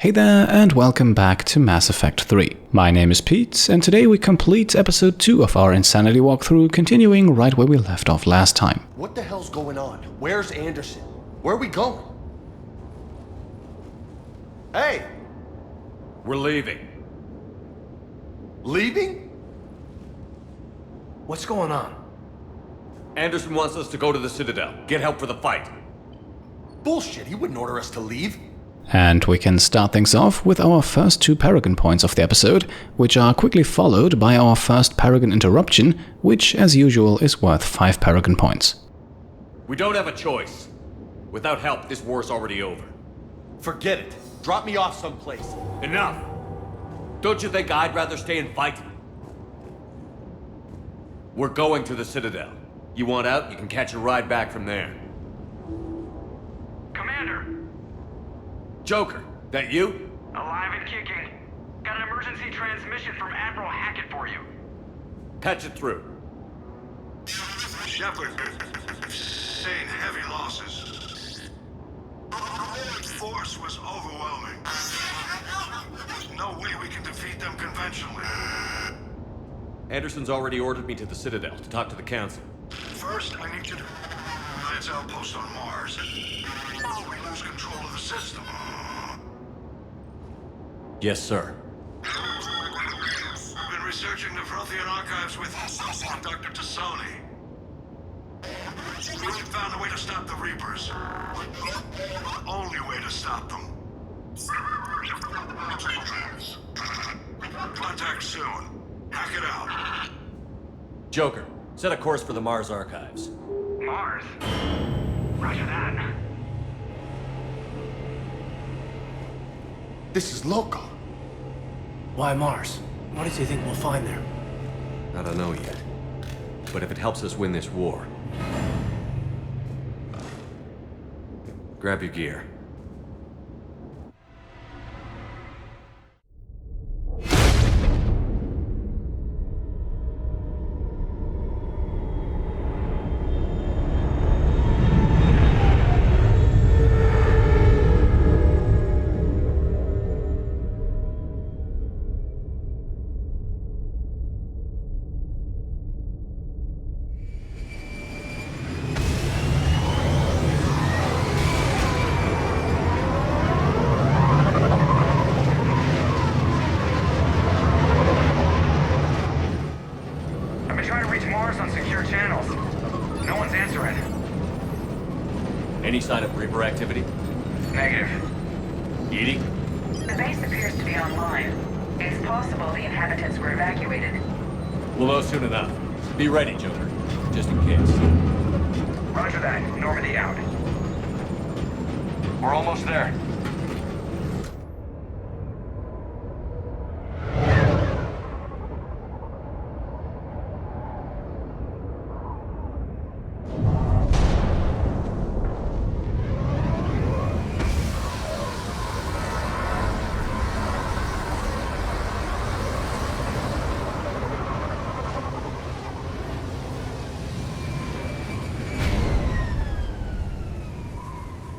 Hey there, and welcome back to Mass Effect 3. My name is Pete, and today we complete episode 2 of our Insanity walkthrough, continuing right where we left off last time. What the hell's going on? Where's Anderson? Where are we going? Hey! We're leaving. Leaving? What's going on? Anderson wants us to go to the Citadel, get help for the fight. Bullshit, he wouldn't order us to leave. And we can start things off with our first 2 Paragon points of the episode, which are quickly followed by our first Paragon interruption, which, as usual, is worth 5 Paragon points. We don't have a choice. Without help, this war's already over. Forget it. Drop me off someplace. Enough! Don't you think I'd rather stay and fight? We're going to the Citadel. You want out, you can catch a ride back from there. Commander! Joker, that you? Alive and kicking. Got an emergency transmission from Admiral Hackett for you. Patch it through. Shepard, sustained heavy losses. The force was overwhelming. There's no way we can defeat them conventionally. Anderson's already ordered me to the Citadel to talk to the Council. First, I need you to Lance outpost on Mars. We lose control of the system. Yes, sir. I've been researching the Prothean archives with Dr. T'Soni. We found a way to stop the Reapers. The only way to stop them. Contact soon. Hack it out. Joker, set a course for the Mars archives. Mars? Roger that. This is local. Why Mars? What does he think we'll find there? I don't know yet. But if it helps us win this war... Grab your gear. Any sign of Reaper activity? Negative. Edie? The base appears to be online. It's possible the inhabitants were evacuated. We'll know soon enough. Be ready, Joker. Just in case. Roger that. Normandy out. We're almost there.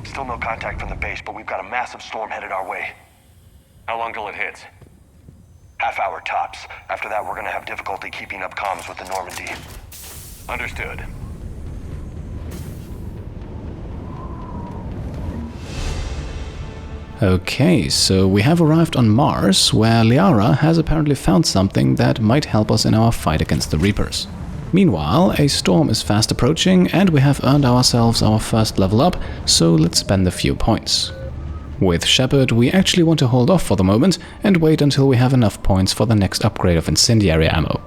Still no contact from the base, but we've got a massive storm headed our way. How long till it hits? Half hour tops. After that, we're gonna have difficulty keeping up comms with the Normandy. Understood. Okay, so we have arrived on Mars, where Liara has apparently found something that might help us in our fight against the Reapers. Meanwhile, a storm is fast approaching and we have earned ourselves our first level up, so let's spend a few points. With Shepard, we actually want to hold off for the moment and wait until we have enough points for the next upgrade of incendiary ammo.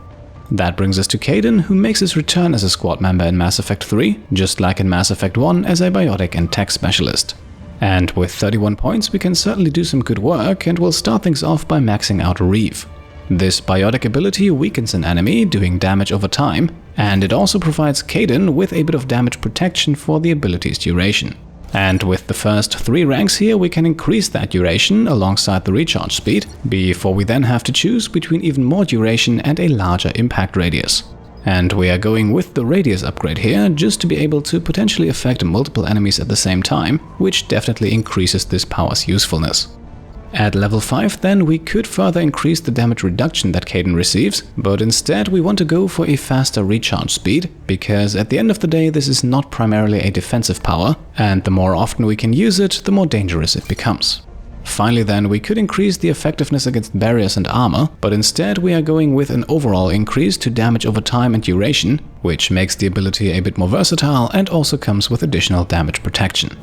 That brings us to Kaidan, who makes his return as a squad member in Mass Effect 3, just like in Mass Effect 1 as a biotic and tech specialist. And with 31 points we can certainly do some good work, and we'll start things off by maxing out Reeve. This biotic ability weakens an enemy, doing damage over time, and it also provides Kaidan with a bit of damage protection for the ability's duration. And with the first 3 ranks here we can increase that duration alongside the recharge speed, before we then have to choose between even more duration and a larger impact radius. And we are going with the radius upgrade here just to be able to potentially affect multiple enemies at the same time, which definitely increases this power's usefulness. At level 5 then we could further increase the damage reduction that Kaidan receives, but instead we want to go for a faster recharge speed, because at the end of the day this is not primarily a defensive power, and the more often we can use it, the more dangerous it becomes. Finally then, we could increase the effectiveness against barriers and armor, but instead we are going with an overall increase to damage over time and duration, which makes the ability a bit more versatile and also comes with additional damage protection.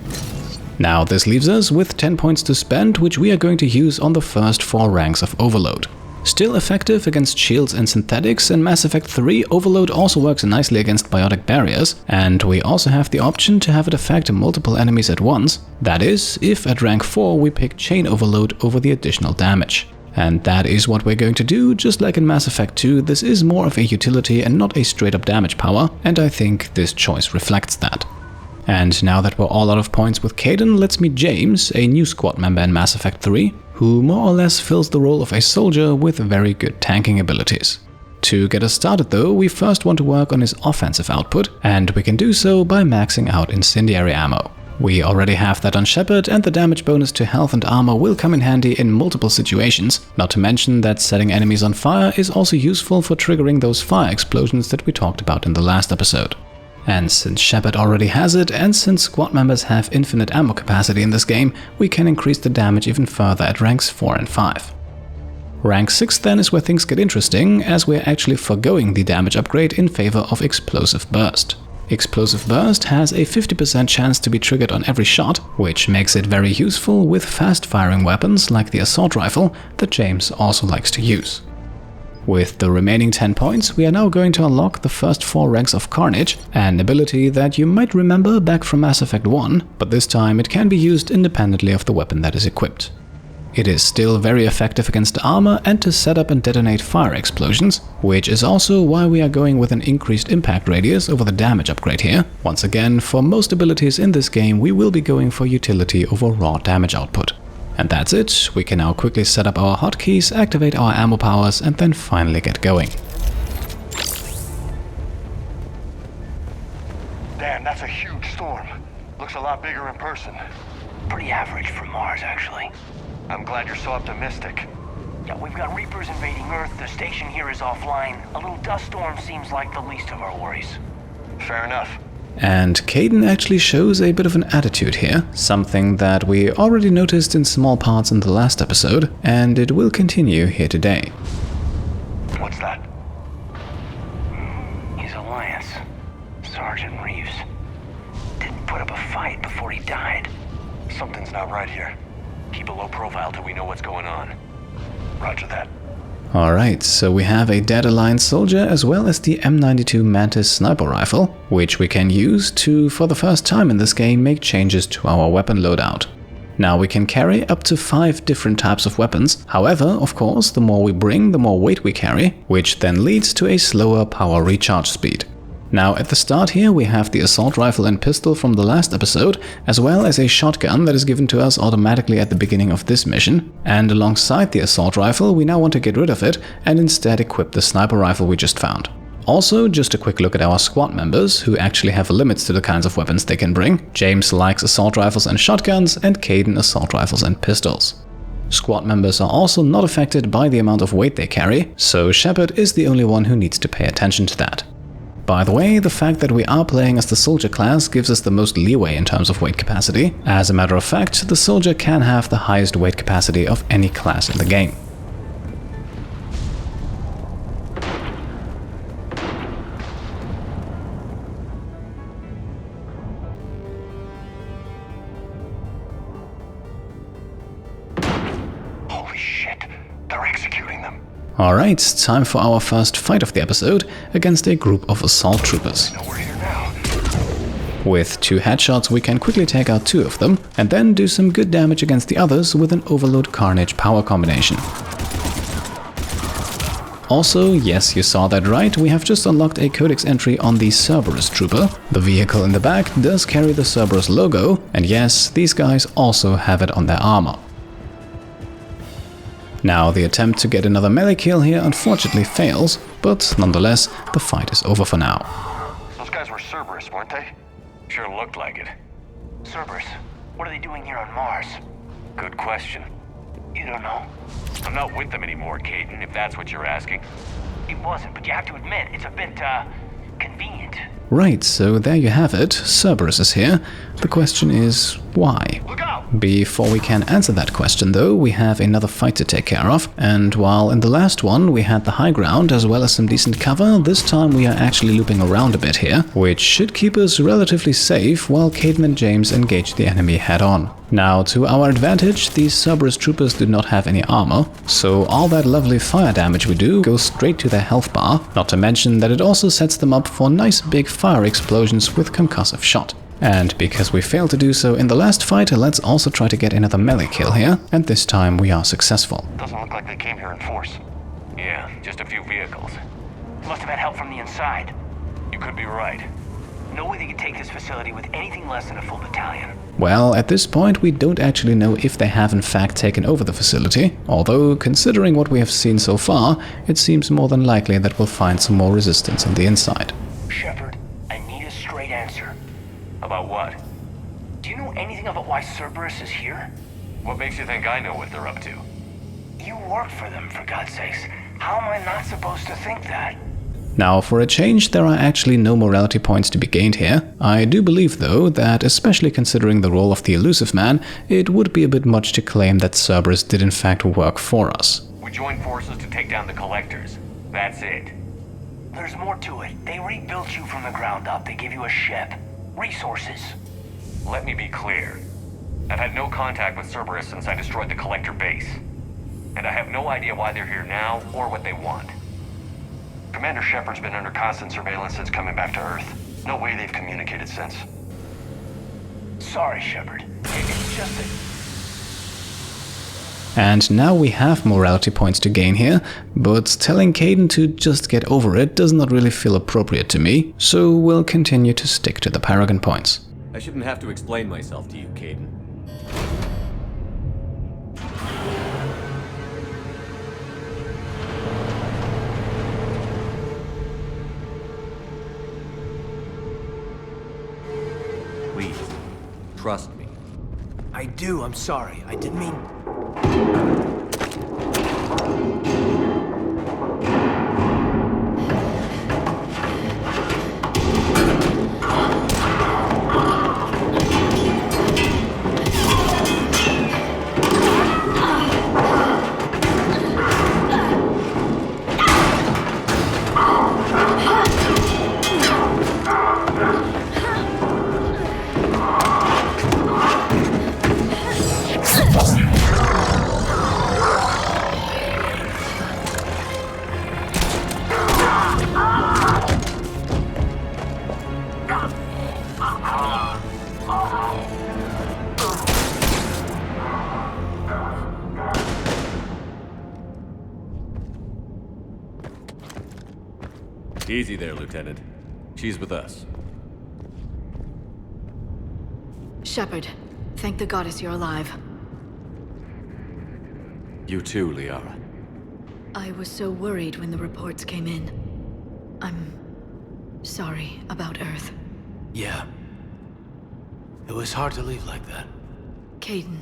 Now this leaves us with 10 points to spend, which we are going to use on the first 4 ranks of Overload. Still effective against shields and synthetics, in Mass Effect 3 Overload also works nicely against biotic barriers, and we also have the option to have it affect multiple enemies at once, that is, if at rank 4 we pick Chain Overload over the additional damage. And that is what we're going to do. Just like in Mass Effect 2, this is more of a utility and not a straight up damage power, and I think this choice reflects that. And now that we're all out of points with Kaidan, let's meet James, a new squad member in Mass Effect 3, who more or less fills the role of a soldier with very good tanking abilities. To get us started though, we first want to work on his offensive output, and we can do so by maxing out incendiary ammo. We already have that on Shepard, and the damage bonus to health and armor will come in handy in multiple situations, not to mention that setting enemies on fire is also useful for triggering those fire explosions that we talked about in the last episode. And since Shepard already has it, and since squad members have infinite ammo capacity in this game, we can increase the damage even further at ranks 4 and 5. Rank 6 then is where things get interesting, as we're actually forgoing the damage upgrade in favor of Explosive Burst. Explosive Burst has a 50% chance to be triggered on every shot, which makes it very useful with fast-firing weapons like the assault rifle that James also likes to use. With the remaining 10 points, we are now going to unlock the first 4 ranks of Carnage, an ability that you might remember back from Mass Effect 1, but this time it can be used independently of the weapon that is equipped. It is still very effective against armor and to set up and detonate fire explosions, which is also why we are going with an increased impact radius over the damage upgrade here. Once again, for most abilities in this game, we will be going for utility over raw damage output. And that's it. We can now quickly set up our hotkeys, activate our ammo powers, and then finally get going. Damn, that's a huge storm. Looks a lot bigger in person. Pretty average for Mars, actually. I'm glad you're so optimistic. Yeah, we've got Reapers invading Earth, the station here is offline. A little dust storm seems like the least of our worries. Fair enough. And Kaidan actually shows a bit of an attitude here, something that we already noticed in small parts in the last episode, and it will continue here today. What's that? His alliance, Sergeant Reeves, didn't put up a fight before he died. Something's not right here. Keep a low profile till we know what's going on. Roger that. Alright, so we have a dead Alliance soldier as well as the M92 Mantis sniper rifle, which we can use to, for the first time in this game, make changes to our weapon loadout. Now we can carry up to 5 different types of weapons, however, of course, the more we bring, the more weight we carry, which then leads to a slower power recharge speed. Now at the start here we have the assault rifle and pistol from the last episode, as well as a shotgun that is given to us automatically at the beginning of this mission, and alongside the assault rifle we now want to get rid of it and instead equip the sniper rifle we just found. Also, just a quick look at our squad members, who actually have limits to the kinds of weapons they can bring. James likes assault rifles and shotguns, and Kaidan assault rifles and pistols. Squad members are also not affected by the amount of weight they carry, so Shepard is the only one who needs to pay attention to that. By the way, the fact that we are playing as the soldier class gives us the most leeway in terms of weight capacity. As a matter of fact, the soldier can have the highest weight capacity of any class in the game. Holy shit, they're executing them. Alright, time for our first fight of the episode against a group of assault troopers. We're here now. With 2 headshots we can quickly take out 2 of them, and then do some good damage against the others with an Overload Carnage power combination. Also, yes, you saw that right, we have just unlocked a codex entry on the Cerberus Trooper. The vehicle in the back does carry the Cerberus logo, and yes, these guys also have it on their armor. Now, the attempt to get another melee kill here unfortunately fails, but nonetheless, the fight is over for now. Those guys were Cerberus, weren't they? Sure looked like it. Cerberus, what are they doing here on Mars? Good question. You don't know. I'm not with them anymore, Kaidan, if that's what you're asking. It wasn't, but you have to admit, it's a bit, convenient. Right, so there you have it. Cerberus is here. The question is, why? Look out! Before we can answer that question though, we have another fight to take care of, and while in the last one we had the high ground as well as some decent cover, this time we are actually looping around a bit here, which should keep us relatively safe while Kaidan and James engage the enemy head-on. Now, to our advantage, these Cerberus Troopers do not have any armor, so all that lovely fire damage we do goes straight to their health bar, not to mention that it also sets them up for nice big fire explosions with concussive shot. And because we failed to do so in the last fight, let's also try to get another melee kill here, and this time we are successful. Doesn't look like they came here in force. Yeah, just a few vehicles. Must have had help from the inside. You could be right. No way they could take this facility with anything less than a full battalion. Well, at this point we don't actually know if they have in fact taken over the facility, although considering what we have seen so far, it seems more than likely that we'll find some more resistance on the inside. Shepard, I need a straight answer. About what? Do you know anything about why Cerberus is here? What makes you think I know what they're up to? You work for them, for God's sakes. How am I not supposed to think that? Now, for a change, there are actually no morality points to be gained here. I do believe, though, that especially considering the role of the Elusive Man, it would be a bit much to claim that Cerberus did in fact work for us. We joined forces to take down the Collectors. That's it. There's more to it. They rebuilt you from the ground up. They gave you a ship. Resources. Let me be clear. I've had no contact with Cerberus since I destroyed the Collector base. And I have no idea why they're here now or what they want. Commander Shepard's been under constant surveillance since coming back to Earth. No way they've communicated since. Sorry, Shepard. It's just that... And now we have morality points to gain here, but telling Kaidan to just get over it does not really feel appropriate to me, so we'll continue to stick to the Paragon points. I shouldn't have to explain myself to you, Kaidan. Please, trust me. I do, I'm sorry. I didn't mean... Easy there, Lieutenant. She's with us. Shepard, thank the goddess you're alive. You too, Liara. I was so worried when the reports came in. I'm sorry about Earth. Yeah. It was hard to leave like that. Kaidan,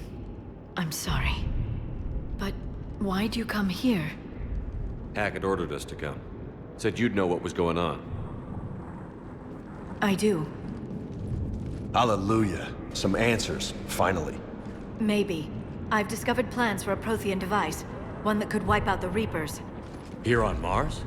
I'm sorry. But why'd you come here? Hackett ordered us to come. Said you'd know what was going on. I do. Hallelujah. Some answers, finally. Maybe. I've discovered plans for a Prothean device. One that could wipe out the Reapers. Here on Mars?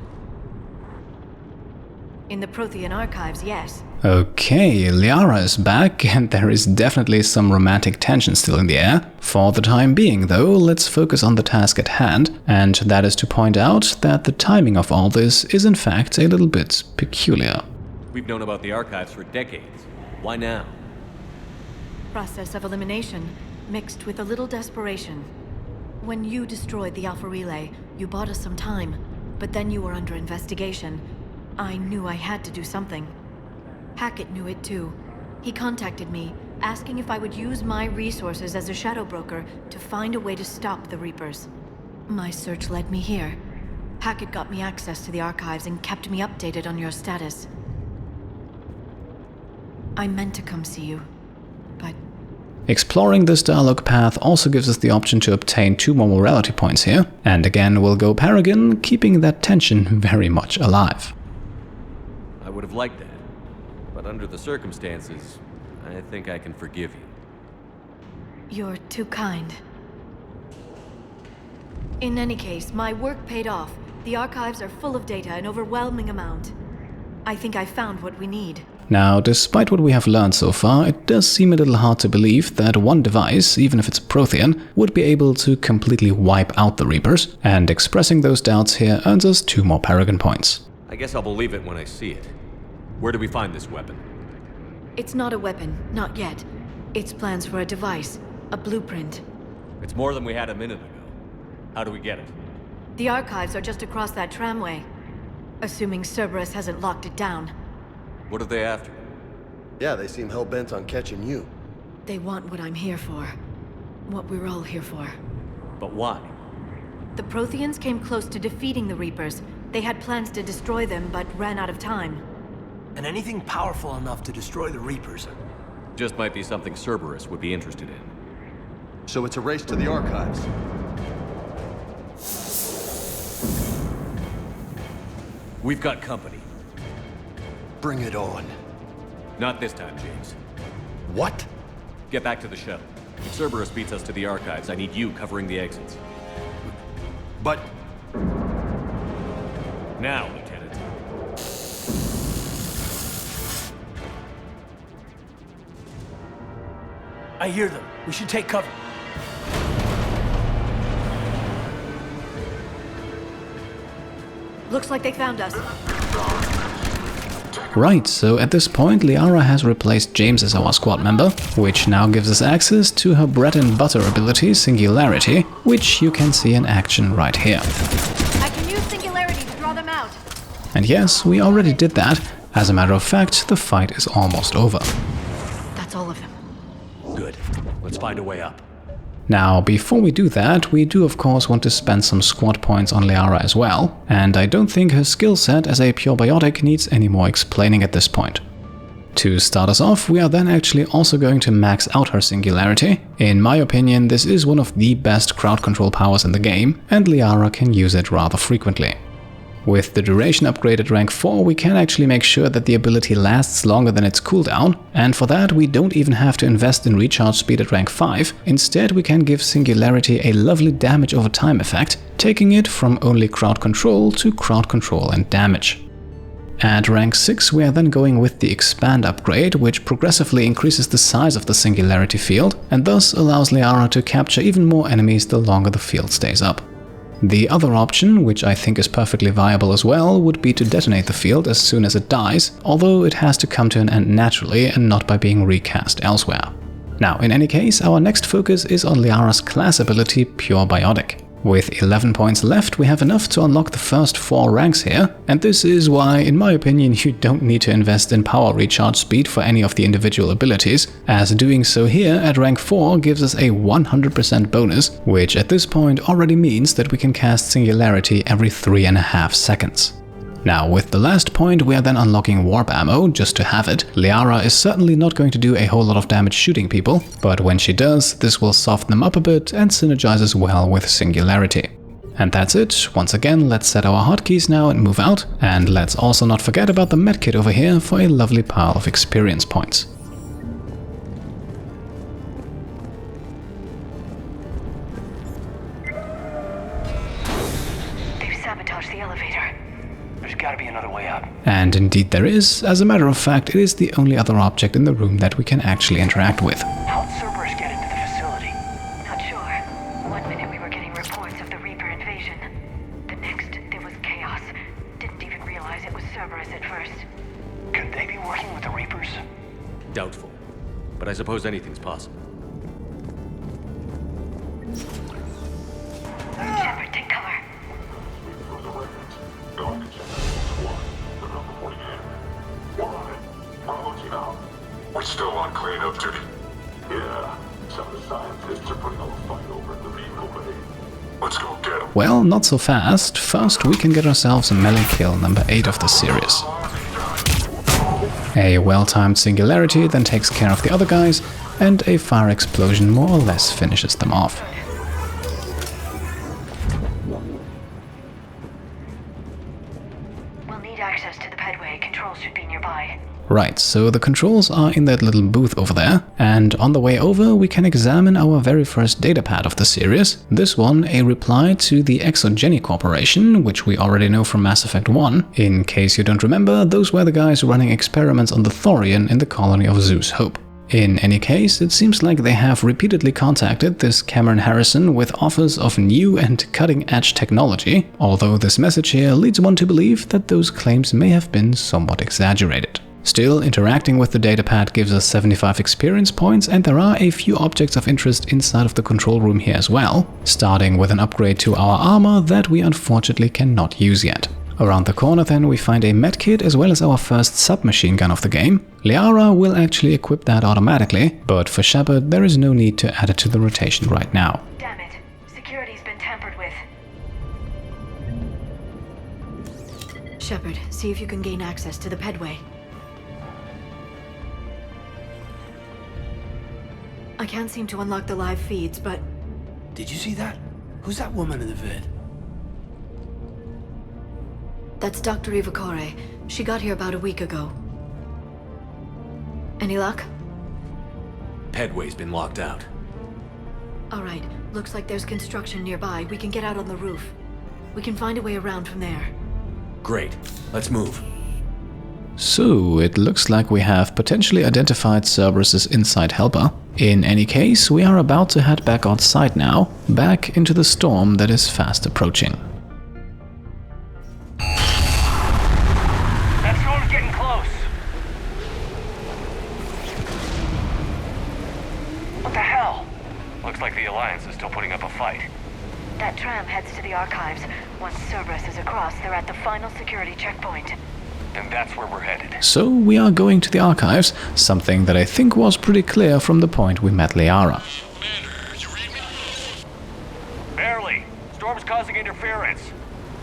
In the Prothean archives, yes. Okay, Liara is back, and there is definitely some romantic tension still in the air. For the time being, though, let's focus on the task at hand, and that is to point out that the timing of all this is in fact a little bit peculiar. We've known about the archives for decades. Why now? Process of elimination, mixed with a little desperation. When you destroyed the Alpha Relay, you bought us some time, but then you were under investigation. I knew I had to do something. Hackett knew it too. He contacted me, asking if I would use my resources as a shadow broker to find a way to stop the Reapers. My search led me here. Hackett got me access to the archives and kept me updated on your status. I meant to come see you, but Exploring this dialogue path also gives us the option to obtain 2 more morality points here, and again we'll go Paragon, keeping that tension very much alive. I would have liked that, but under the circumstances, I think I can forgive you. You're too kind. In any case, my work paid off. The archives are full of data, an overwhelming amount. I think I found what we need. Now, despite what we have learned so far, it does seem a little hard to believe that one device, even if it's Prothean, would be able to completely wipe out the Reapers, and expressing those doubts here earns us 2 more Paragon points. I guess I'll believe it when I see it. Where do we find this weapon? It's not a weapon, not yet. It's plans for a device, a blueprint. It's more than we had a minute ago. How do we get it? The archives are just across that tramway. Assuming Cerberus hasn't locked it down. What are they after? Yeah, they seem hell-bent on catching you. They want what I'm here for. What we're all here for. But why? The Protheans came close to defeating the Reapers. They had plans to destroy them, but ran out of time. And anything powerful enough to destroy the Reapers. Just might be something Cerberus would be interested in. So it's a race to the archives. We've got company. Bring it on. Not this time, James. What? Get back to the shuttle. If Cerberus beats us to the archives, I need you covering the exits. But... Now, Lieutenant. I hear them. We should take cover. Looks like they found us. Right, so at this point Liara has replaced James as our squad member, which now gives us access to her bread and butter ability, Singularity, which you can see in action right here. I can use Singularity to draw them out. And yes, we already did that. As a matter of fact, the fight is almost over. That's all of them. Good. Let's find a way up. Now, before we do that, we do of course want to spend some squad points on Liara as well, and I don't think her skill set as a pure biotic needs any more explaining at this point. To start us off, we are then actually also going to max out her Singularity. In my opinion, this is one of the best crowd control powers in the game, and Liara can use it rather frequently. With the duration upgrade at rank 4, we can actually make sure that the ability lasts longer than its cooldown, and for that we don't even have to invest in recharge speed at rank 5, instead we can give Singularity a lovely damage over time effect, taking it from only crowd control to crowd control and damage. At rank 6 we are then going with the Expand upgrade, which progressively increases the size of the Singularity field, and thus allows Liara to capture even more enemies the longer the field stays up. The other option, which I think is perfectly viable as well, would be to detonate the field as soon as it dies, although it has to come to an end naturally and not by being recast elsewhere. Now, in any case, our next focus is on Liara's class ability, Pure Biotic. With 11 points left, we have enough to unlock the first 4 ranks here, and this is why, in my opinion, you don't need to invest in power recharge speed for any of the individual abilities, as doing so here at rank 4 gives us a 100% bonus, which at this point already means that we can cast Singularity every 3.5 seconds. Now, with the last point, we are then unlocking warp ammo, just to have it. Liara is certainly not going to do a whole lot of damage shooting people, but when she does, this will soften them up a bit and synergizes well with Singularity. And that's it. Once again, let's set our hotkeys now and move out, and let's also not forget about the medkit over here for a lovely pile of experience points. They've sabotaged the elevator. There's gotta be another way up. And indeed there is. As a matter of fact, it is the only other object in the room that we can actually interact with. How'd Cerberus get into the facility? Not sure. One minute we were getting reports of the Reaper invasion. The next, there was chaos. Didn't even realize it was Cerberus at first. Could they be working with the Reapers? Doubtful. But I suppose anything's possible. Shepard, take cover. We're still on cleanup duty. Yeah, some of the scientists are putting up a fight over at the vehicle bay. Let's go get them. Well, not so fast. First, we can get ourselves a melee kill number 8 of the series. A well-timed Singularity then takes care of the other guys, and a fire explosion more or less finishes them off. We'll need access to the pedway. Controls should be nearby. Right, so the controls are in that little booth over there, and on the way over we can examine our very first datapad of the series. This one a reply to the Exogeny Corporation, which we already know from Mass Effect 1. In case you don't remember, those were the guys running experiments on the Thorian in the colony of Zeus Hope. In any case, it seems like they have repeatedly contacted this Cameron Harrison with offers of new and cutting-edge technology, although this message here leads one to believe that those claims may have been somewhat exaggerated. Still, interacting with the datapad gives us 75 experience points, and there are a few objects of interest inside of the control room here as well, starting with an upgrade to our armor that we unfortunately cannot use yet. Around the corner then we find a medkit as well as our first submachine gun of the game. Liara will actually equip that automatically, but for Shepard there is no need to add it to the rotation right now. Damn it. Security's been tampered with. Shepard, see if you can gain access to the pedway. I can't seem to unlock the live feeds, but... Did you see that? Who's that woman in the vid? That's Dr. Eva Coré. She got here about a week ago. Any luck? Pedway's been locked out. Alright, looks like there's construction nearby. We can get out on the roof. We can find a way around from there. Great. Let's move. So, it looks like we have potentially identified Cerberus's inside helper. In any case, we are about to head back outside now, back into the storm that is fast approaching. That storm's getting close. What the hell? Looks like the Alliance is still putting up a fight. That tram heads to the archives. Once Cerberus is across, they're at the final security checkpoint. And that's where we're headed. So we are going to the archives, something that I think was pretty clear from the point we met Liara. Commander, you read me? Barely. Storm's causing interference.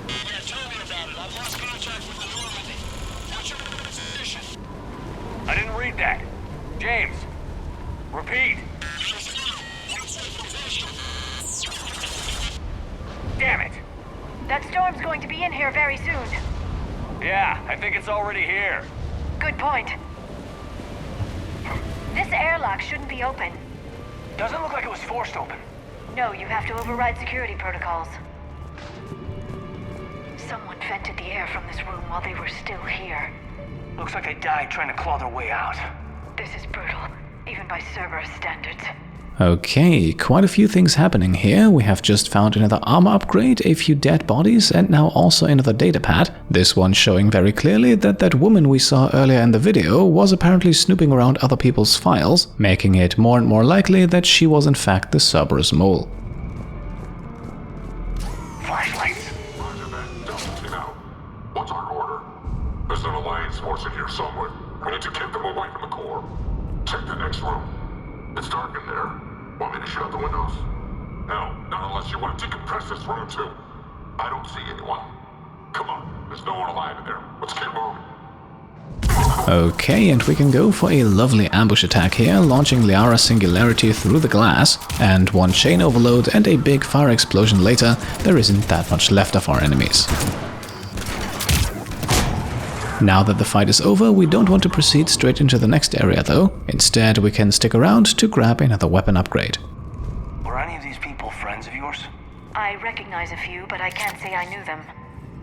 Yeah, tell me about it. I've lost contact with the Normandy. What's your position? I didn't read that. James, repeat. Damn it. That storm's going to be in here very soon. Yeah, I think it's already here. Good point. This airlock shouldn't be open. Doesn't look like it was forced open. No, you have to override security protocols. Someone vented the air from this room while they were still here. Looks like they died trying to claw their way out. This is brutal, even by Cerberus standards. Okay, quite a few things happening here. We have just found another armor upgrade, a few dead bodies, and now also another datapad. This one showing very clearly that that woman we saw earlier in the video was apparently snooping around other people's files, making it more and more likely that she was in fact the Cerberus mole. Flashlights. Roger that. Delta team out. What's our order? There's an Alliance force in here somewhere. We need to keep them away from the core. Check the next room. It's dark in there. Want me to shut the windows? No, not unless you want to decompress this room too. I don't see anyone. Come on, there's no one alive in there. Let's get moving. Okay, and we can go for a lovely ambush attack here, launching Liara's Singularity through the glass, and one chain overload and a big fire explosion later, there isn't that much left of our enemies. Now that the fight is over, we don't want to proceed straight into the next area though. Instead, we can stick around to grab another weapon upgrade. Were any of these people friends of yours? I recognize a few, but I can't say I knew them.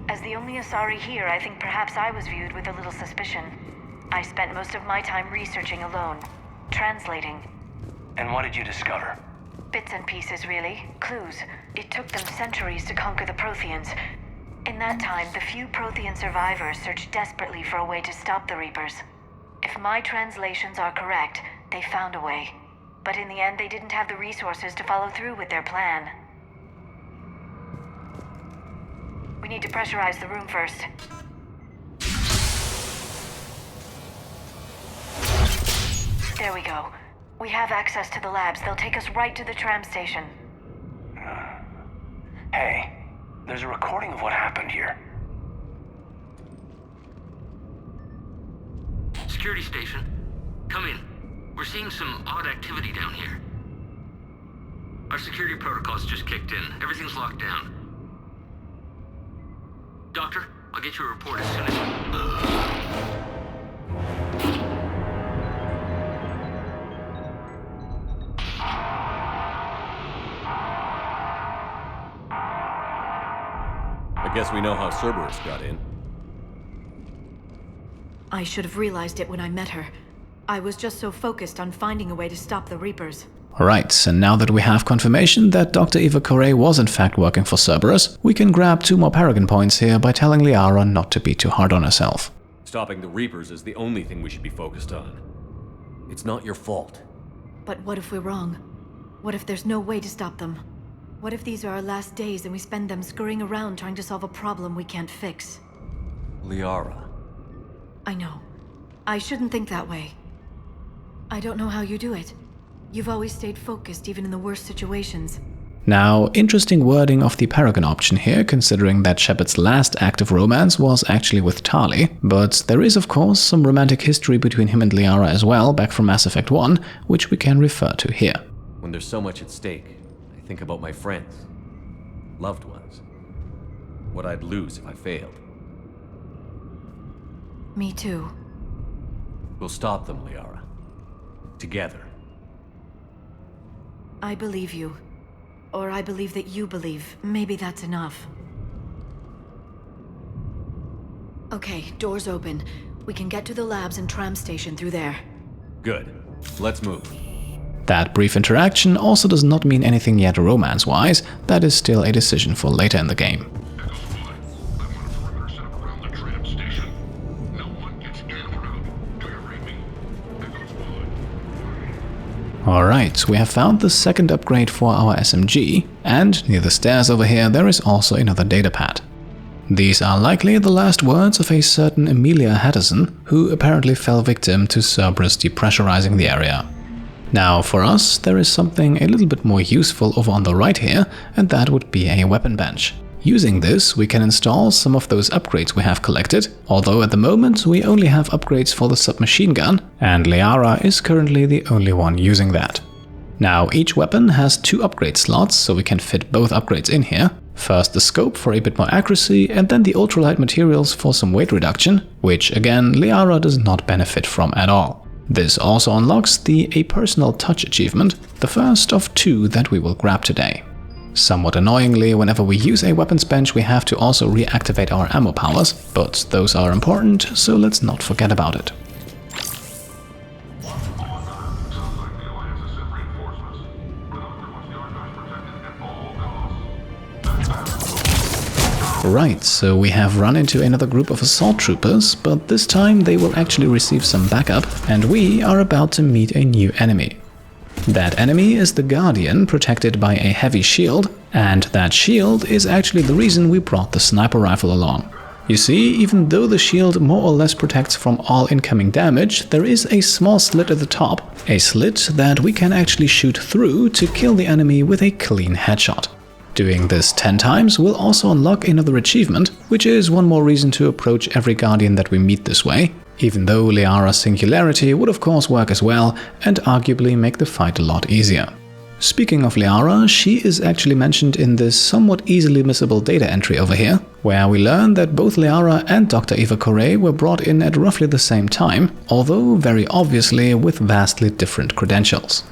As the only Asari here, I think perhaps I was viewed with a little suspicion. I spent most of my time researching alone, translating. And what did you discover? Bits and pieces, really. Clues. It took them centuries to conquer the Protheans. In that time, the few Prothean survivors searched desperately for a way to stop the Reapers. If my translations are correct, they found a way. But in the end, they didn't have the resources to follow through with their plan. We need to pressurize the room first. There we go. We have access to the labs. They'll take us right to the tram station. Hey, there's a recording of what happened here. Security station. Come in. We're seeing some odd activity down here. Our security protocols just kicked in. Everything's locked down. Doctor, I'll get you a report as soon as... I guess we know how Cerberus got in. I should have realized it when I met her. I was just so focused on finding a way to stop the Reapers. Alright, and now that we have confirmation that Dr. Eva Coré was in fact working for Cerberus, we can grab 2 more Paragon points here by telling Liara not to be too hard on herself. Stopping the Reapers is the only thing we should be focused on. It's not your fault. But what if we're wrong? What if there's no way to stop them? What if these are our last days and we spend them scurrying around trying to solve a problem we can't fix? Liara. I know. I shouldn't think that way. I don't know how you do it. You've always stayed focused even in the worst situations. Now, interesting wording of the Paragon option here, considering that Shepard's last active romance was actually with Tali, but there is of course some romantic history between him and Liara as well, back from Mass Effect 1, which we can refer to here. When there's so much at stake, I think about my friends, loved ones, what I'd lose if I failed. Me too. We'll stop them, Liara. Together. I believe you. Or I believe that you believe. Maybe that's enough. Okay, doors open. We can get to the labs and tram station through there. Good. Let's move. That brief interaction also does not mean anything yet romance-wise. That is still a decision for later in the game. Alright, we have found the second upgrade for our SMG, and near the stairs over here there is also another datapad. These are likely the last words of a certain Amelia Hatterson, who apparently fell victim to Cerberus depressurizing the area. Now for us, there is something a little bit more useful over on the right here, and that would be a weapon bench. Using this, we can install some of those upgrades we have collected, although at the moment we only have upgrades for the submachine gun, and Liara is currently the only one using that. Now each weapon has 2 upgrade slots, so we can fit both upgrades in here. First the scope for a bit more accuracy, and then the ultralight materials for some weight reduction, which again Liara does not benefit from at all. This also unlocks the A Personal Touch achievement, the first of 2 that we will grab today. Somewhat annoyingly, whenever we use a weapons bench we have to also reactivate our ammo powers, but those are important, so let's not forget about it. Right, so we have run into another group of assault troopers, but this time they will actually receive some backup, and we are about to meet a new enemy. That enemy is the Guardian, protected by a heavy shield, and that shield is actually the reason we brought the sniper rifle along. You see, even though the shield more or less protects from all incoming damage, there is a small slit at the top, a slit that we can actually shoot through to kill the enemy with a clean headshot. Doing this 10 times will also unlock another achievement, which is one more reason to approach every Guardian that we meet this way, even though Liara's Singularity would of course work as well and arguably make the fight a lot easier. Speaking of Liara, she is actually mentioned in this somewhat easily missable data entry over here, where we learn that both Liara and Dr. Eva Coré were brought in at roughly the same time, although very obviously with vastly different credentials.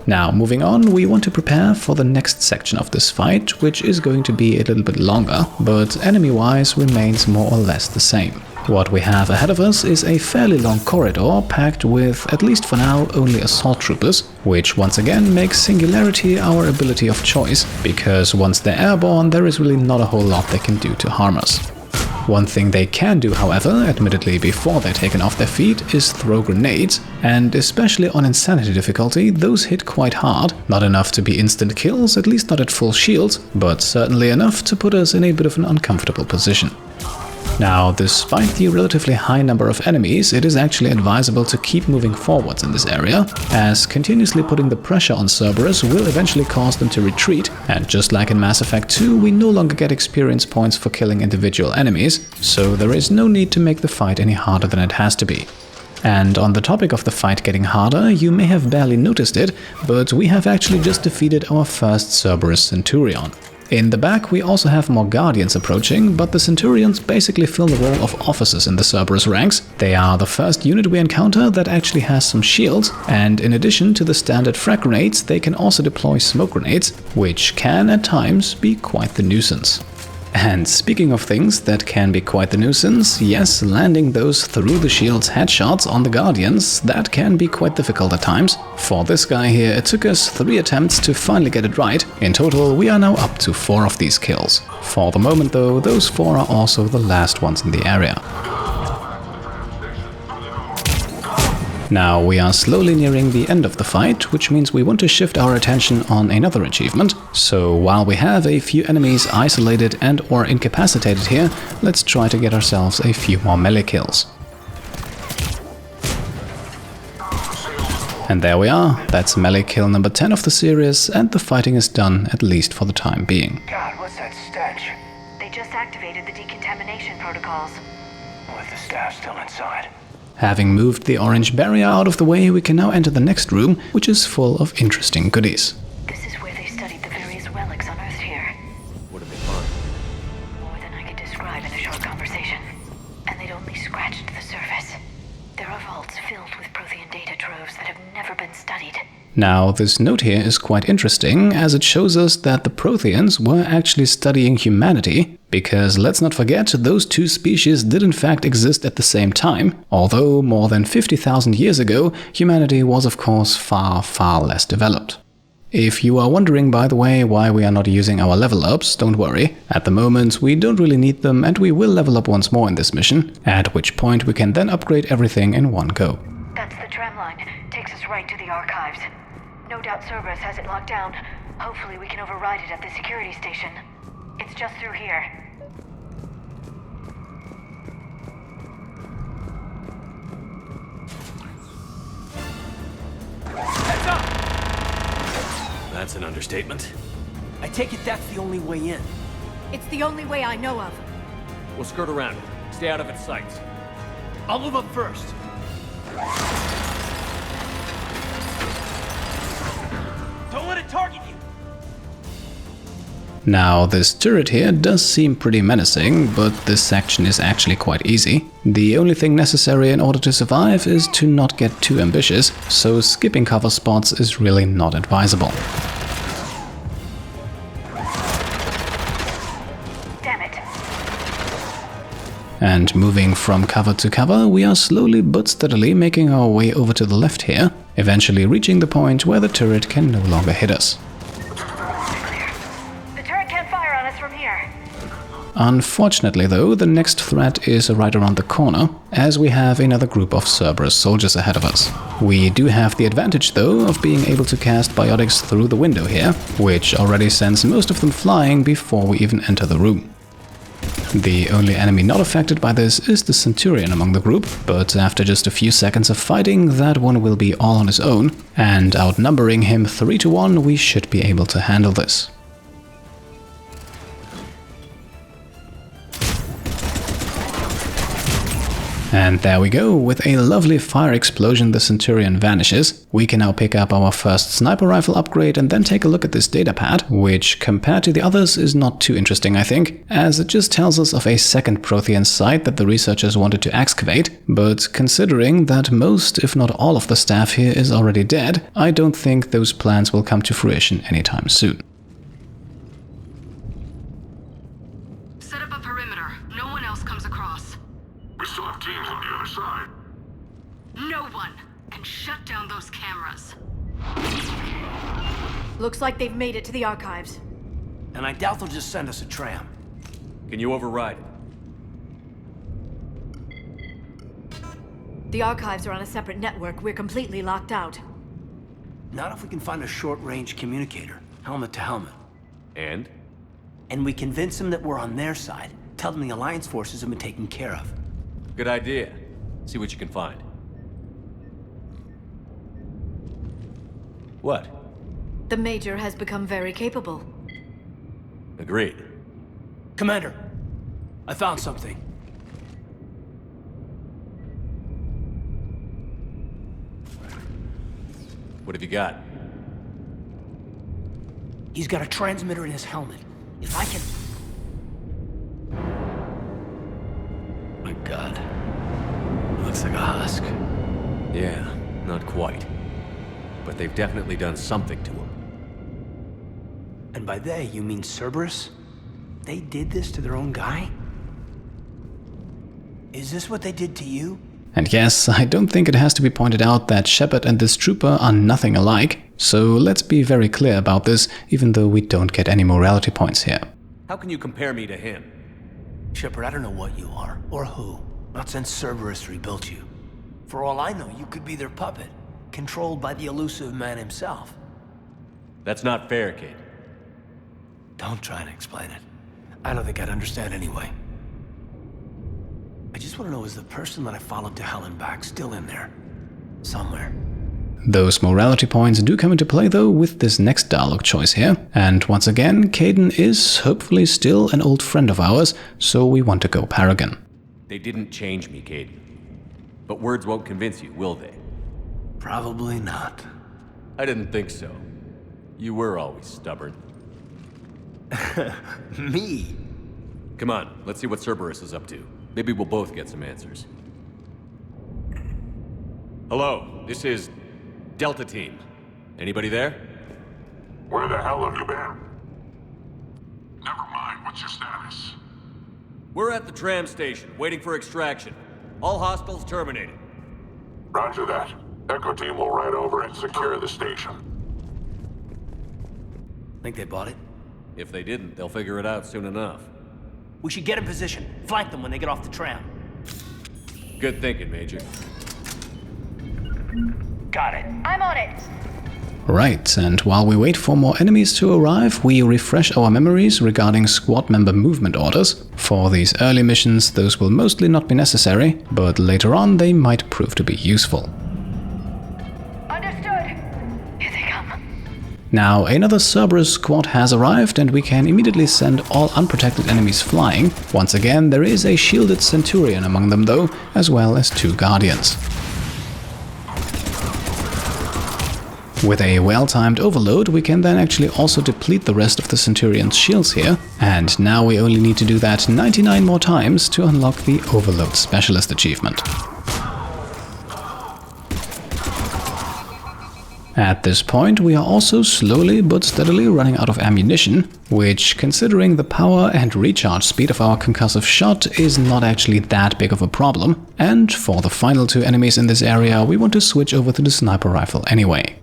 Now, moving on, we want to prepare for the next section of this fight, which is going to be a little bit longer, but enemy-wise remains more or less the same. What we have ahead of us is a fairly long corridor packed with, at least for now, only assault troopers, which once again makes Singularity our ability of choice, because once they're airborne there is really not a whole lot they can do to harm us. One thing they can do, however, admittedly before they're taken off their feet, is throw grenades, and especially on Insanity difficulty, those hit quite hard, not enough to be instant kills, at least not at full shields, but certainly enough to put us in a bit of an uncomfortable position. Now, despite the relatively high number of enemies, it is actually advisable to keep moving forwards in this area, as continuously putting the pressure on Cerberus will eventually cause them to retreat, and just like in Mass Effect 2, we no longer get experience points for killing individual enemies, so there is no need to make the fight any harder than it has to be. And on the topic of the fight getting harder, you may have barely noticed it, but we have actually just defeated our first Cerberus Centurion. In the back we also have more Guardians approaching, but the Centurions basically fill the role of officers in the Cerberus ranks. They are the first unit we encounter that actually has some shields, and in addition to the standard frag grenades, they can also deploy smoke grenades, which can at times be quite the nuisance. And speaking of things that can be quite the nuisance, yes, landing those through the shield's headshots on the Guardians, that can be quite difficult at times. For this guy here, it took us 3 attempts to finally get it right. In total, we are now up to 4 of these kills. For the moment though, those 4 are also the last ones in the area. Now we are slowly nearing the end of the fight, which means we want to shift our attention on another achievement. So while we have a few enemies isolated and or incapacitated here, let's try to get ourselves a few more melee kills. And there we are, that's melee kill number 10 of the series, and the fighting is done, at least for the time being. God, what's that stench? They just activated the decontamination protocols. With the staff still inside. Having moved the orange barrier out of the way, we can now enter the next room, which is full of interesting goodies. This is where they studied the various relics unearthed here. What did they find? More than I could describe in a short conversation. And they'd only scratched the surface. There are vaults filled with Prothean data troves that have never been studied. Now, this note here is quite interesting, as it shows us that the Protheans were actually studying humanity, because let's not forget, those two species did in fact exist at the same time, although more than 50,000 years ago, humanity was of course far, far less developed. If you are wondering, by the way, why we are not using our level ups, don't worry. At the moment, we don't really need them, and we will level up once more in this mission, at which point we can then upgrade everything in one go. That's the tram line. Takes us right to the archives. No doubt Cerberus has it locked down. Hopefully we can override it at the security station. It's just through here. Heads up! That's an understatement. I take it that's the only way in. It's the only way I know of. We'll skirt around it. Stay out of its sights. I'll move up first. Don't let it target you! Now, this turret here does seem pretty menacing, but this section is actually quite easy. The only thing necessary in order to survive is to not get too ambitious, so skipping cover spots is really not advisable. Damn it. And moving from cover to cover, we are slowly but steadily making our way over to the left here, eventually reaching the point where the turret can no longer hit us. The turret can't fire on us from here. Unfortunately though, the next threat is right around the corner, as we have another group of Cerberus soldiers ahead of us. We do have the advantage though of being able to cast biotics through the window here, which already sends most of them flying before we even enter the room. The only enemy not affected by this is the Centurion among the group, but after just a few seconds of fighting, that one will be all on his own, and outnumbering him 3 to 1, we should be able to handle this. And there we go, with a lovely fire explosion the Centurion vanishes. We can now pick up our first sniper rifle upgrade and then take a look at this datapad, which compared to the others is not too interesting I think, as it just tells us of a second Prothean site that the researchers wanted to excavate, but considering that most if not all of the staff here is already dead, I don't think those plans will come to fruition anytime soon. Set up a perimeter. No one else comes across. We still have teams on the other side. No one! And shut down those cameras. Looks like they've made it to the archives. And I doubt they'll just send us a tram. Can you override it? The archives are on a separate network. We're completely locked out. Not if we can find a short-range communicator, helmet to helmet. And? And we convince them that we're on their side. Tell them the Alliance forces have been taken care of. Good idea. See what you can find. What? The Major has become very capable. Agreed. Commander, I found something. What have you got? He's got a transmitter in his helmet. If I can... My God. Looks like a husk. Yeah, not quite. But they've definitely done something to him. And by they, you mean Cerberus? They did this to their own guy? Is this what they did to you? And yes, I don't think it has to be pointed out that Shepard and this trooper are nothing alike, so let's be very clear about this, even though we don't get any morality points here. How can you compare me to him? Shepard, I don't know what you are, or who. Not since Cerberus rebuilt you. For all I know, you could be their puppet, controlled by the elusive man himself. That's not fair, kid. Don't try to explain it. I don't think I'd understand anyway. I just want to know, is the person that I followed to hell and back still in there? Somewhere. Those morality points do come into play though with this next dialogue choice here. And once again, Kaidan is hopefully still an old friend of ours, so we want to go Paragon. They didn't change me, Kaidan. But words won't convince you, will they? Probably not. I didn't think so. You were always stubborn. Me? Come on, let's see what Cerberus is up to. Maybe we'll both get some answers. Hello, this is Delta Team. Anybody there? Where the hell have you been? Never mind, what's your status? We're at the tram station, waiting for extraction. All hostiles terminated. Roger that. Echo Team will ride over and secure the station. Think they bought it? If they didn't, they'll figure it out soon enough. We should get in position. Flank them when they get off the tram. Good thinking, Major. Got it. I'm on it. Right, and while we wait for more enemies to arrive, we refresh our memories regarding squad member movement orders. For these early missions, those will mostly not be necessary, but later on they might prove to be useful. Understood. Here they come. Now, another Cerberus squad has arrived and we can immediately send all unprotected enemies flying. Once again, there is a shielded Centurion among them though, as well as 2 Guardians. With a well-timed overload, we can then actually also deplete the rest of the Centurion's shields here, and now we only need to do that 99 more times to unlock the Overload Specialist achievement. At this point, we are also slowly but steadily running out of ammunition, which, considering the power and recharge speed of our concussive shot, is not actually that big of a problem, and for the final 2 enemies in this area, we want to switch over to the sniper rifle anyway.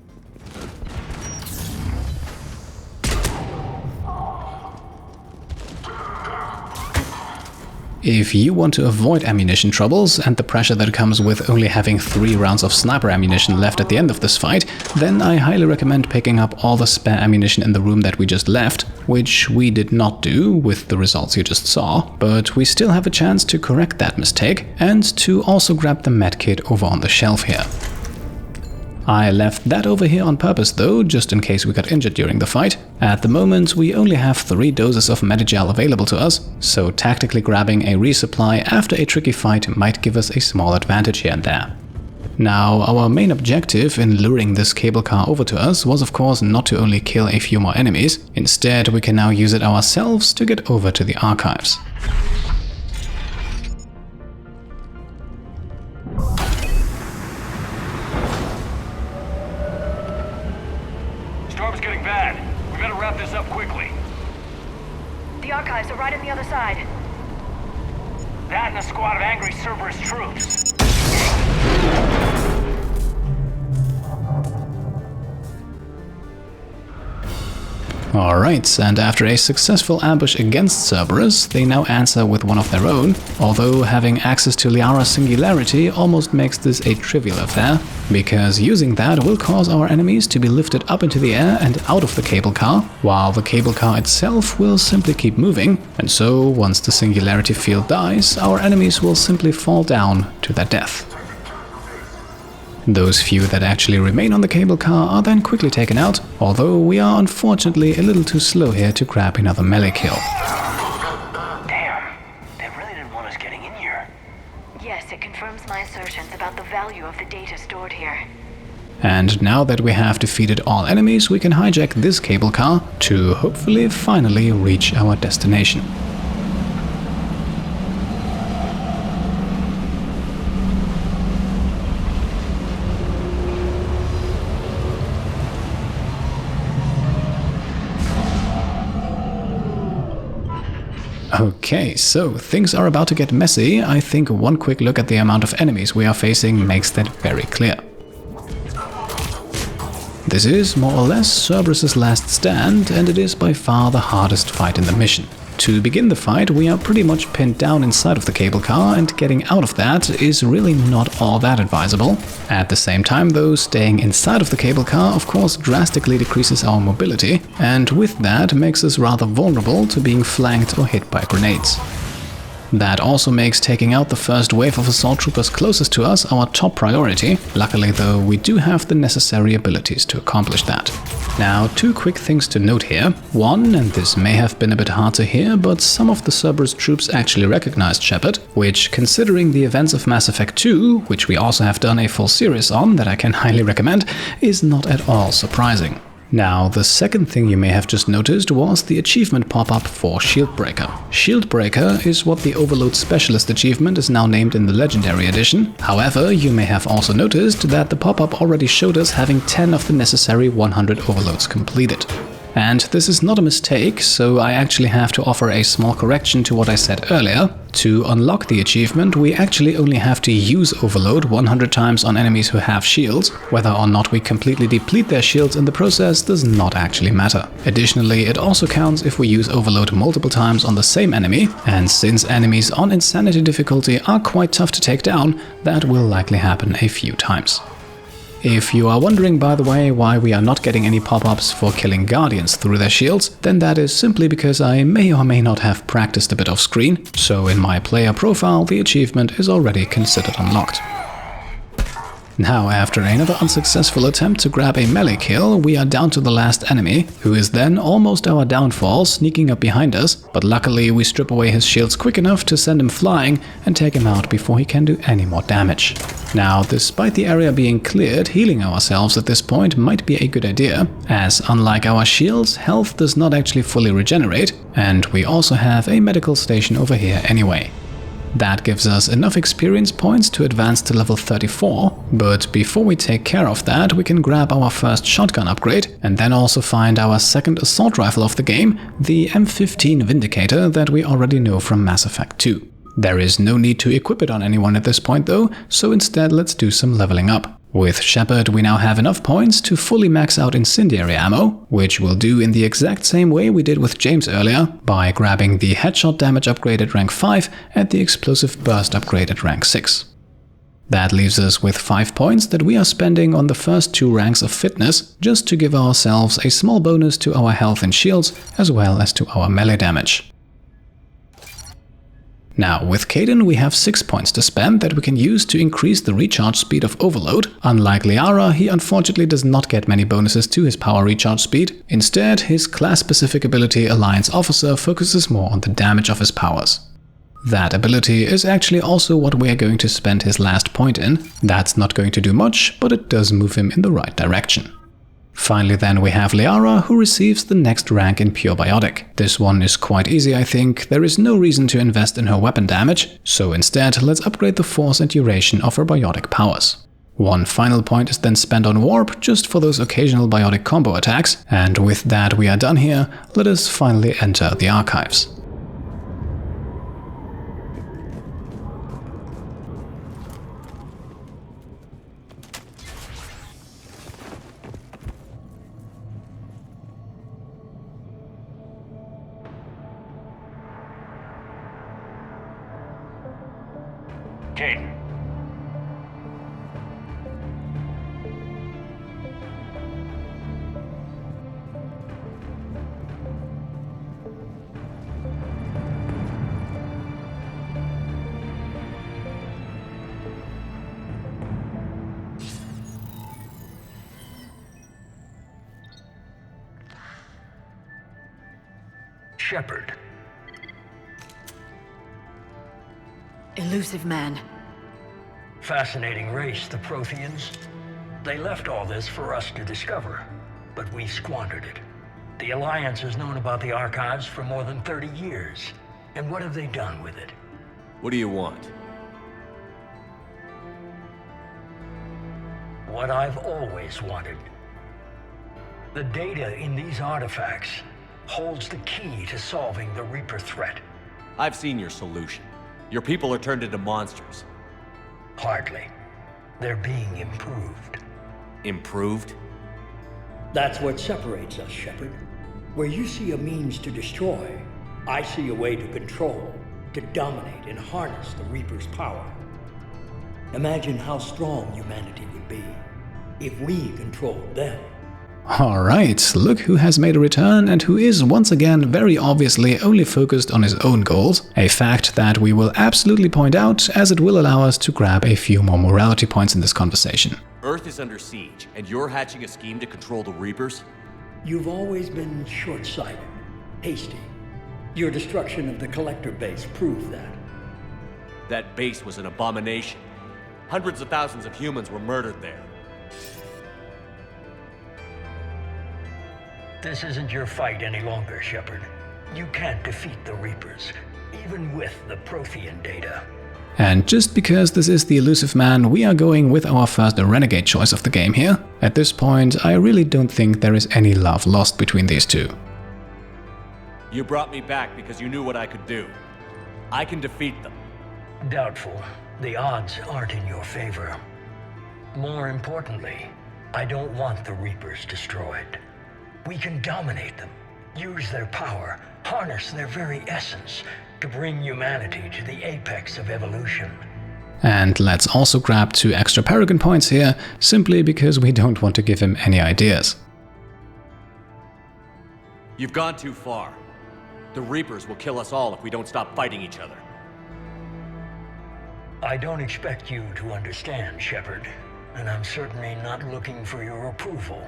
If you want to avoid ammunition troubles and the pressure that comes with only having 3 rounds of sniper ammunition left at the end of this fight, then I highly recommend picking up all the spare ammunition in the room that we just left, which we did not do with the results you just saw, but we still have a chance to correct that mistake and to also grab the medkit over on the shelf here. I left that over here on purpose though, just in case we got injured during the fight. At the moment we only have 3 doses of Medigel available to us, so tactically grabbing a resupply after a tricky fight might give us a small advantage here and there. Now, our main objective in luring this cable car over to us was of course not to only kill a few more enemies, instead we can now use it ourselves to get over to the archives. Storm's getting bad. We better wrap this up quickly. The archives are right on the other side. That and a squad of angry Cerberus troops. Alright, and after a successful ambush against Cerberus, they now answer with one of their own, although having access to Liara's singularity almost makes this a trivial affair, because using that will cause our enemies to be lifted up into the air and out of the cable car, while the cable car itself will simply keep moving, and so once the singularity field dies, our enemies will simply fall down to their death. Those few that actually remain on the cable car are then quickly taken out, although we are unfortunately a little too slow here to grab another melee kill. Damn, they really didn't want us getting in here. Yes, it confirms my assertions about the value of the data stored here. And now that we have defeated all enemies, we can hijack this cable car to hopefully finally reach our destination. Okay, so things are about to get messy. I think one quick look at the amount of enemies we are facing makes that very clear. This is more or less Cerberus' last stand, and it is by far the hardest fight in the mission. To begin the fight, we are pretty much pinned down inside of the cable car, and getting out of that is really not all that advisable. At the same time though, staying inside of the cable car of course drastically decreases our mobility, and with that makes us rather vulnerable to being flanked or hit by grenades. That also makes taking out the first wave of assault troopers closest to us our top priority. Luckily though, we do have the necessary abilities to accomplish that. Now, two quick things to note here. One, and this may have been a bit hard to hear, but some of the Cerberus troops actually recognized Shepard, which, considering the events of Mass Effect 2, which we also have done a full series on that I can highly recommend, is not at all surprising. Now, the second thing you may have just noticed was the achievement pop-up for Shieldbreaker. Shieldbreaker is what the Overload Specialist achievement is now named in the Legendary Edition. However, you may have also noticed that the pop-up already showed us having 10 of the necessary 100 overloads completed. And this is not a mistake, so I actually have to offer a small correction to what I said earlier. To unlock the achievement, we actually only have to use Overload 100 times on enemies who have shields. Whether or not we completely deplete their shields in the process does not actually matter. Additionally, it also counts if we use Overload multiple times on the same enemy, and since enemies on Insanity difficulty are quite tough to take down, that will likely happen a few times. If you are wondering, by the way, why we are not getting any pop-ups for killing Guardians through their shields, then that is simply because I may or may not have practiced a bit off screen, so in my player profile the achievement is already considered unlocked. Now, after another unsuccessful attempt to grab a melee kill, we are down to the last enemy, who is then almost our downfall, sneaking up behind us, but luckily we strip away his shields quick enough to send him flying and take him out before he can do any more damage. Now, despite the area being cleared, healing ourselves at this point might be a good idea, as unlike our shields, health does not actually fully regenerate, and we also have a medical station over here anyway. That gives us enough experience points to advance to level 34, but before we take care of that, we can grab our first shotgun upgrade and then also find our second assault rifle of the game, the M15 Vindicator that we already know from Mass Effect 2. There is no need to equip it on anyone at this point though, so instead let's do some leveling up. With Shepard we now have enough points to fully max out incendiary ammo, which we'll do in the exact same way we did with James earlier, by grabbing the headshot damage upgrade at rank 5 and the explosive burst upgrade at rank 6. That leaves us with 5 points that we are spending on the first 2 ranks of fitness, just to give ourselves a small bonus to our health and shields, as well as to our melee damage. Now, with Kaidan we have 6 points to spend that we can use to increase the recharge speed of Overload. Unlike Liara, he unfortunately does not get many bonuses to his power recharge speed. Instead, his class-specific ability Alliance Officer focuses more on the damage of his powers. That ability is actually also what we are going to spend his last point in. That's not going to do much, but it does move him in the right direction. Finally then we have Liara, who receives the next rank in Pure Biotic. This one is quite easy, I think. There is no reason to invest in her weapon damage, so instead let's upgrade the force and duration of her biotic powers. 1 final point is then spent on Warp, just for those occasional biotic combo attacks, and with that we are done here. Let us finally enter the archives. Kaidan. Shepard. Elusive man. Fascinating race, the Protheans. They left all this for us to discover, but we squandered it. The Alliance has known about the archives for more than 30 years. And what have they done with it? What do you want? What I've always wanted. The data in these artifacts holds the key to solving the Reaper threat. I've seen your solution. Your people are turned into monsters. Hardly. They're being improved. Improved? That's what separates us, Shepard. Where you see a means to destroy, I see a way to control, to dominate and harness the Reaper's power. Imagine how strong humanity would be if we controlled them. Alright, look who has made a return and who is once again very obviously only focused on his own goals, a fact that we will absolutely point out as it will allow us to grab a few more morality points in this conversation. Earth is under siege, and you're hatching a scheme to control the Reapers? You've always been short-sighted, hasty. Your destruction of the Collector base proved that. That base was an abomination. Hundreds of thousands of humans were murdered there. This isn't your fight any longer, Shepard. You can't defeat the Reapers, even with the Prothean data. And just because this is the elusive man, we are going with our first renegade choice of the game here. At this point, I really don't think there is any love lost between these two. You brought me back because you knew what I could do. I can defeat them. Doubtful. The odds aren't in your favor. More importantly, I don't want the Reapers destroyed. We can dominate them, use their power, harness their very essence to bring humanity to the apex of evolution. And let's also grab 2 extra Paragon points here, simply because we don't want to give him any ideas. You've gone too far. The Reapers will kill us all if we don't stop fighting each other. I don't expect you to understand, Shepard, and I'm certainly not looking for your approval.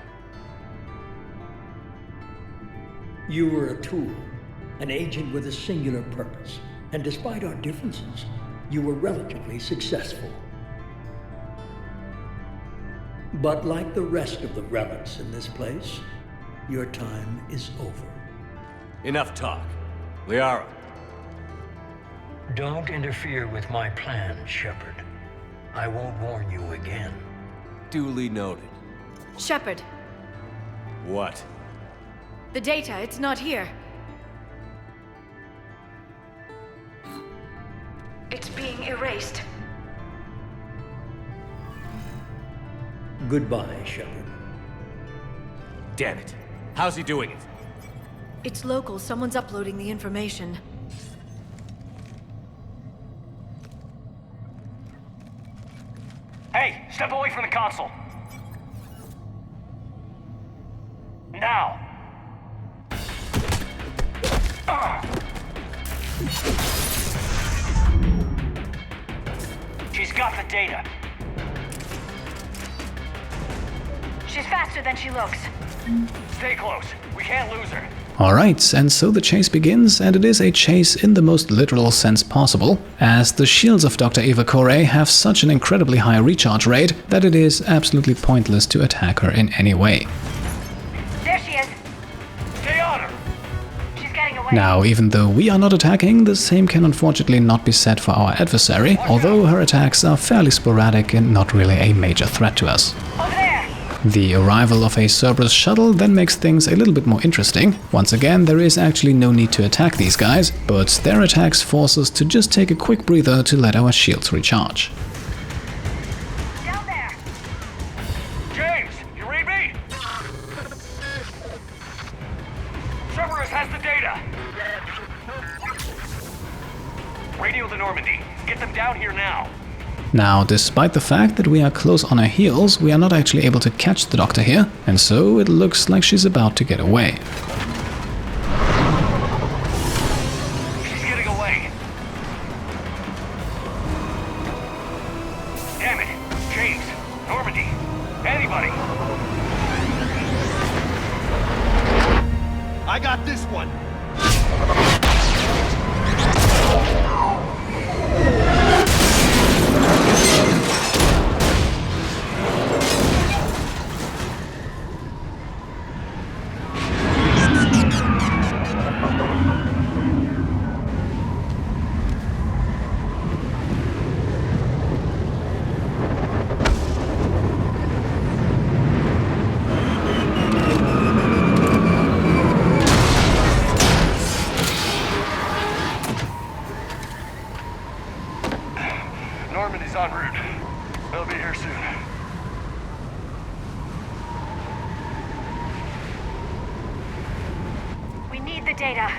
You were a tool, an agent with a singular purpose, and despite our differences, you were relatively successful. But like the rest of the relics in this place, your time is over. Enough talk. Liara. Don't interfere with my plans, Shepard. I won't warn you again. Duly noted. Shepard, What? the data, it's not here. It's being erased. Goodbye, Shepard. Damn it. How's he doing it? It's local, someone's uploading the information. Hey, step away from the console. Now. She's got the data. She's faster than she looks. Stay close. We can't lose her. Alright, and so the chase begins, and it is a chase in the most literal sense possible, as the shields of Dr. Eva Coré have such an incredibly high recharge rate that it is absolutely pointless to attack her in any way. There she is. Stay on her. She's getting away. Now, even though we are not attacking, the same can unfortunately not be said for our adversary, although her attacks are fairly sporadic and not really a major threat to us. Over there. The arrival of a Cerberus shuttle then makes things a little bit more interesting. Once again, there is actually no need to attack these guys, but their attacks force us to just take a quick breather to let our shields recharge. Down there. James, you read me? Cerberus has the data. Radio the Normandy. Get them down here now. Now, despite the fact that we are close on her heels, we are not actually able to catch the Doctor here, and so it looks like she's about to get away. She's getting away. Damn it. James, Normandy, anybody. I got this one. They'll be here soon. We need the data.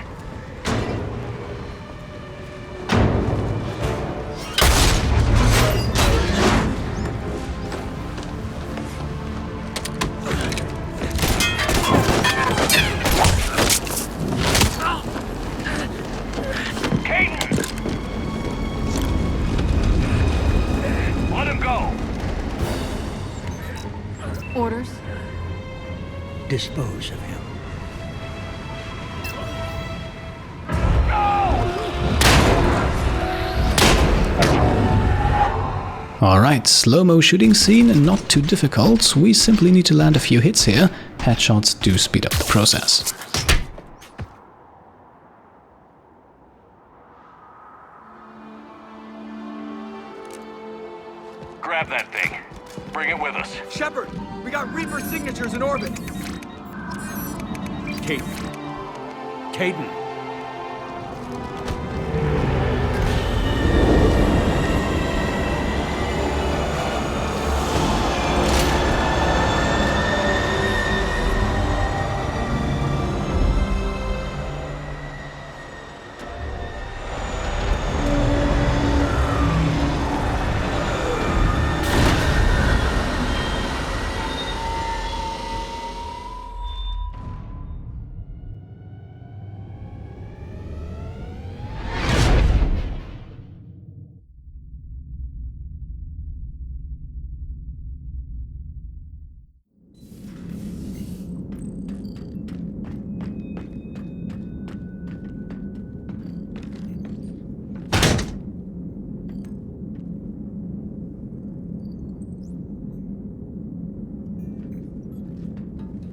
Orders? Dispose of him. Alright, slow-mo shooting scene, not too difficult. We simply need to land a few hits here. Headshots do speed up the process. Grab that thing. Bring it with us. Shepard, we got Reaper signatures in orbit. Kaidan.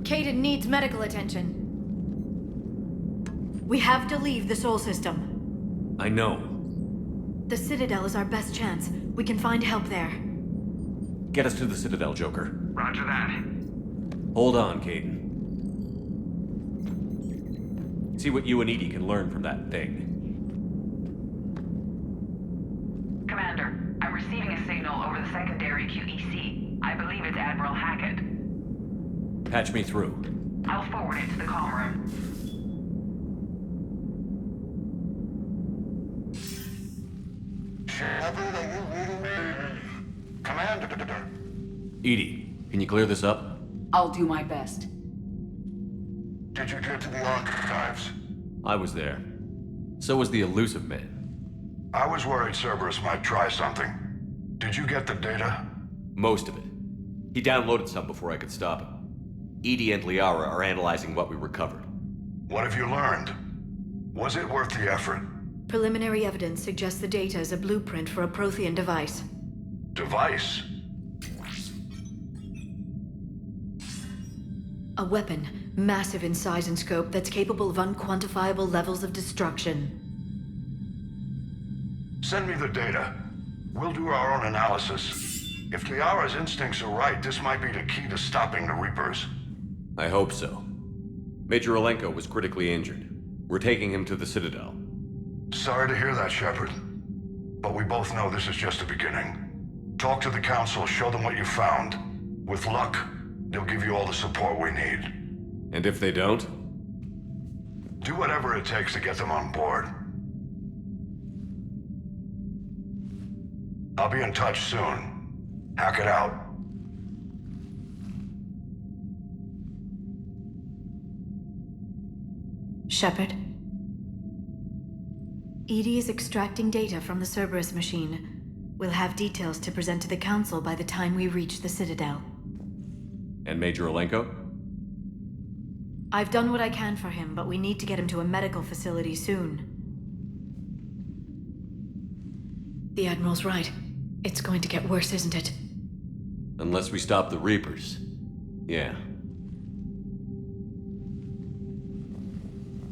Kaidan needs medical attention. We have to leave the Sol system. I know. The Citadel is our best chance. We can find help there. Get us to the Citadel, Joker. Roger that. Hold on, Kaidan. See what you and Edie can learn from that thing. Commander, I'm receiving a signal over the secondary QEC. I believe it's Admiral Hackett. Patch me through. I'll forward it to the comm room. Shepard, are you reading me? Commander. Edie, can you clear this up? I'll do my best. Did you get to the archives? I was there. So was the elusive man. I was worried Cerberus might try something. Did you get the data? Most of it. He downloaded some before I could stop him. Edie and Liara are analyzing what we recovered. What have you learned? Was it worth the effort? Preliminary evidence suggests the data is a blueprint for a Prothean device. Device? A weapon, massive in size and scope, that's capable of unquantifiable levels of destruction. Send me the data. We'll do our own analysis. If Liara's instincts are right, this might be the key to stopping the Reapers. I hope so. Major Alenko was critically injured. We're taking him to the Citadel. Sorry to hear that, Shepard. But we both know this is just the beginning. Talk to the Council, show them what you found. With luck, they'll give you all the support we need. And if they don't? Do whatever it takes to get them on board. I'll be in touch soon. Hack it out. Shepard? Edie is extracting data from the Cerberus machine. We'll have details to present to the Council by the time we reach the Citadel. And Major Alenko? I've done what I can for him, but we need to get him to a medical facility soon. The Admiral's right. It's going to get worse, isn't it? Unless we stop the Reapers. Yeah.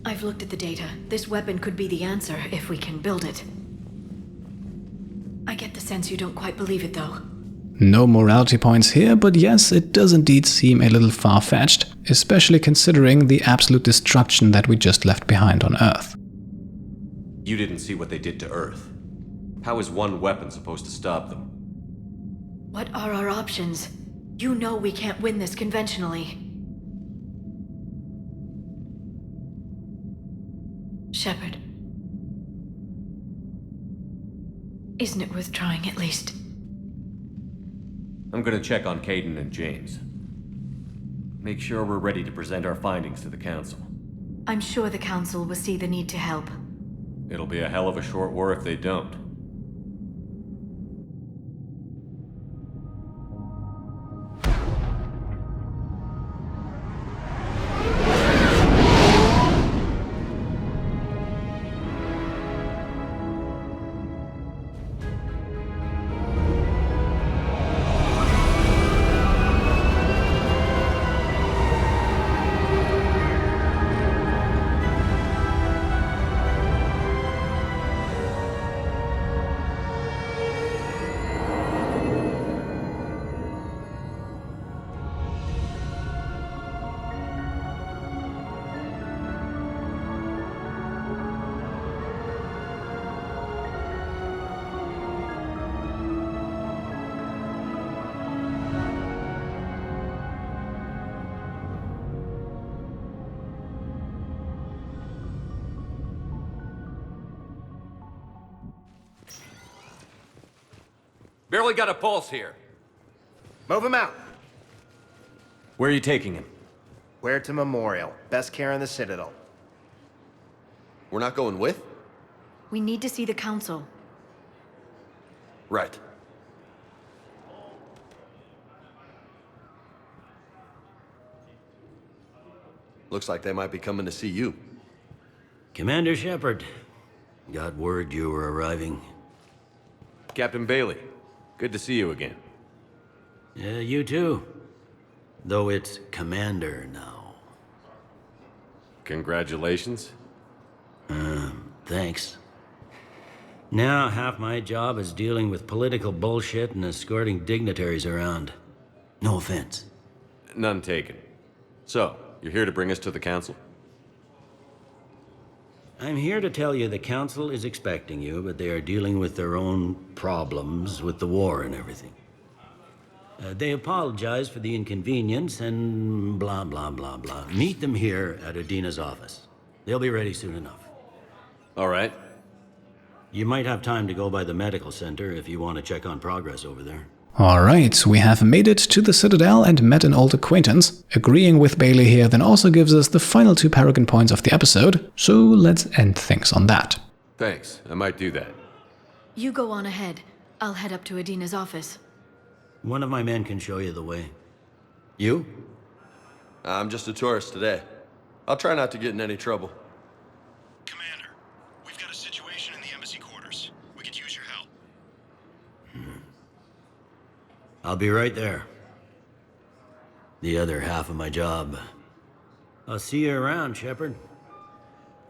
I've looked at the data. This weapon could be the answer, if we can build it. I get the sense you don't quite believe it, though. No morality points here, but yes, it does indeed seem a little far-fetched, especially considering the absolute destruction that we just left behind on Earth. You didn't see what they did to Earth. How is one weapon supposed to stop them? What are our options? You know we can't win this conventionally. Shepard. Isn't it worth trying at least? I'm gonna check on Kaidan and James. Make sure we're ready to present our findings to the Council. I'm sure the Council will see the need to help. It'll be a hell of a short war if they don't. Barely got a pulse here. Move him out. Where are you taking him? Where to Memorial. Best care in the Citadel. We're not going with? We need to see the Council. Right. Looks like they might be coming to see you. Commander Shepard. Got word you were arriving. Captain Bailey, good to see you again. Yeah, you too. Though it's Commander now. Congratulations. Thanks. Now, half my job is dealing with political bullshit and escorting dignitaries around. No offense. None taken. So, you're here to bring us to the Council? I'm here to tell you the Council is expecting you, but they are dealing with their own problems with the war and everything. They apologize for the inconvenience and blah, blah, blah, blah. Meet them here at Adina's office. They'll be ready soon enough. All right. You might have time to go by the medical center if you want to check on progress over there. Alright, we have made it to the Citadel and met an old acquaintance. Agreeing with Bailey here then also gives us the final 2 Paragon points of the episode, so let's end things on that. Thanks, I might do that. You go on ahead. I'll head up to Adina's office. One of my men can show you the way. You? I'm just a tourist today. I'll try not to get in any trouble. Commander, we've got a situation in the embassy quarters. We could use your help. I'll be right there. The other half of my job. I'll see you around, Shepard.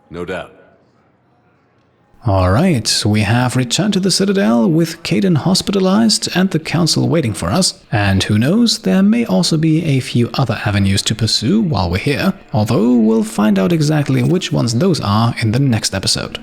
No doubt. Alright, we have returned to the Citadel with Kaidan hospitalized and the Council waiting for us. And who knows, there may also be a few other avenues to pursue while we're here, although we'll find out exactly which ones those are in the next episode.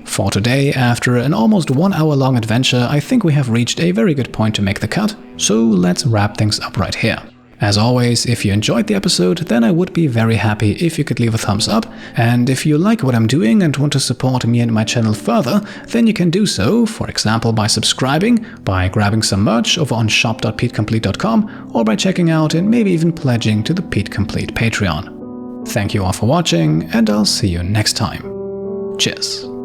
For today, after an almost 1 hour long adventure, I think we have reached a very good point to make the cut, so let's wrap things up right here. As always, if you enjoyed the episode, then I would be very happy if you could leave a thumbs up, and if you like what I'm doing and want to support me and my channel further, then you can do so, for example by subscribing, by grabbing some merch over on shop.petecomplete.com, or by checking out and maybe even pledging to the Pete Complete Patreon. Thank you all for watching, and I'll see you next time. Cheers.